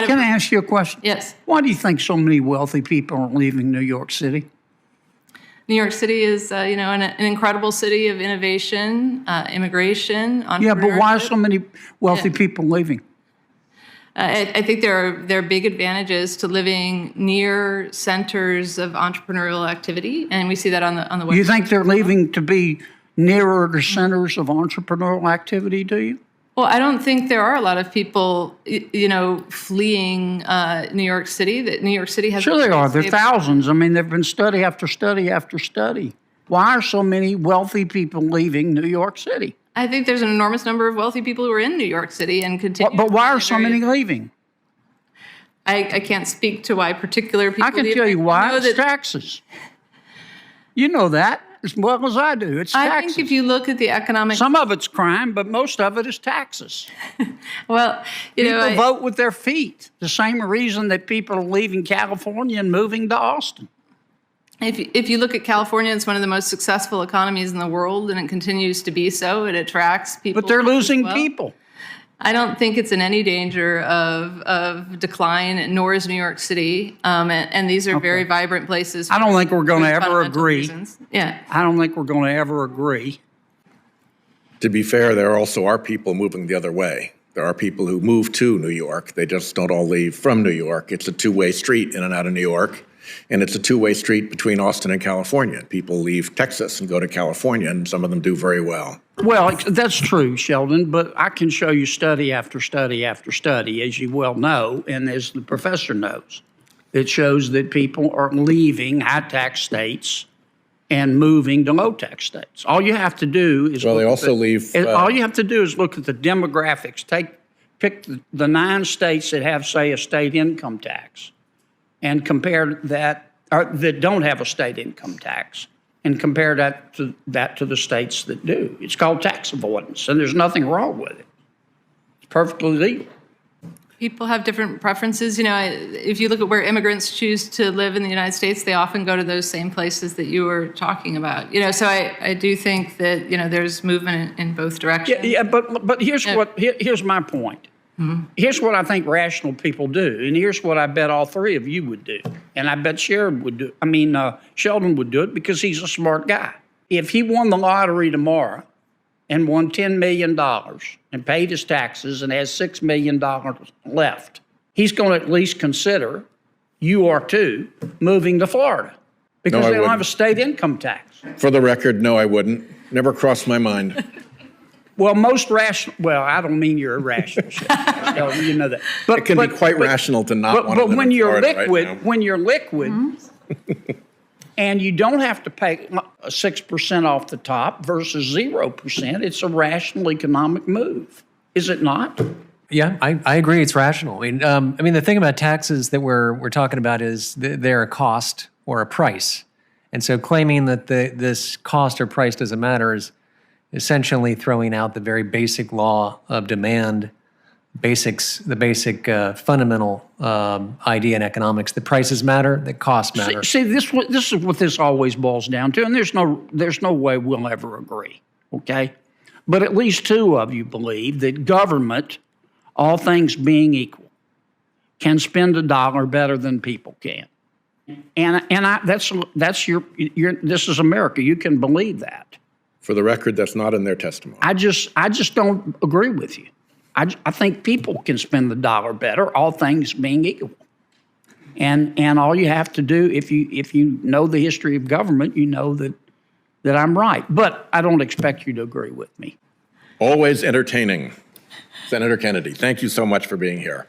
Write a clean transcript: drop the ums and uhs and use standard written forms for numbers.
Can I ask you a question? Yes. Why do you think so many wealthy people are leaving New York City? New York City is, an incredible city of innovation, immigration, entrepreneurship. Yeah, but why are so many wealthy people leaving? I think there are big advantages to living near centers of entrepreneurial activity, and we see that on the West. You think they're leaving to be nearer to centers of entrepreneurial activity, do you? Well, I don't think there are a lot of people, fleeing New York City. That New York City has. Sure, there are. There are thousands. I mean, there have been study after study after study. Why are so many wealthy people leaving New York City? I think there's an enormous number of wealthy people who are in New York City and continue. But why are so many leaving? I can't speak to why particular people. I can tell you why. It's taxes. You know that as well as I do. It's taxes. I think if you look at the economic... Some of it's crime, but most of it is taxes. Well, people vote with their feet. The same reason that people are leaving California and moving to Austin. If you look at California, it's one of the most successful economies in the world, and it continues to be so. It attracts people. But they're losing people. I don't think it's in any danger of decline, nor is New York City. And these are very vibrant places. I don't think we're going to ever agree. Reasons. Yeah. I don't think we're going to ever agree. To be fair, there also are people moving the other way. There are people who move to New York. They just don't all leave from New York. It's a two-way street in and out of New York. And it's a two-way street between Austin and California. People leave Texas and go to California, and some of them do very well. Well, that's true, Sheldon, but I can show you study after study after study, as you well know, and as the professor knows, that shows that people are leaving high-tax states and moving to low-tax states. All you have to do is well, they also leave. All you have to do is look at the demographics. Pick the 9 states that have, say, a state income tax, and compare that, or that don't have a state income tax, and compare that to the states that do. It's called tax avoidance, and there's nothing wrong with it. It's perfectly legal. People have different preferences. If you look at where immigrants choose to live in the United States, they often go to those same places that you were talking about. So I do think that there's movement in both directions. Yeah, but here's my point. Mm-hmm. Here's what I think rational people do, and here's what I bet all 3 of you would do, and I bet Sheldon would do it because he's a smart guy. If he won the lottery tomorrow and won $10 million and paid his taxes and has $6 million left, he's going to at least consider, you are too, moving to Florida because they don't have a state income tax. For the record, no, I wouldn't. Never crossed my mind. Well, most rational. Well, I don't mean you're irrational. You know that. But it can be quite rational to not want to live But when in you're Florida liquid, right now. when you're liquid, and you don't have to pay 6% off the top versus 0%, it's a rational economic move, is it not? Yeah, I agree. It's rational. I mean, the thing about taxes that we're talking about is they're a cost or a price, and so claiming that this cost or price doesn't matter is essentially throwing out the very basic law of demand, the basic fundamental idea in economics that prices matter, that costs matter. See, this is what this always boils down to, and there's no way we'll ever agree, okay? But at least 2 of you believe that government, all things being equal, can spend $1 better than people can. And that's your this is America. You can believe that. For the record, that's not in their testimony. I just don't agree with you. I think people can spend $1 better, all things being equal. And all you have to do, if you know the history of government, you know that I'm right. But I don't expect you to agree with me. Always entertaining. Senator Kennedy, thank you so much for being here.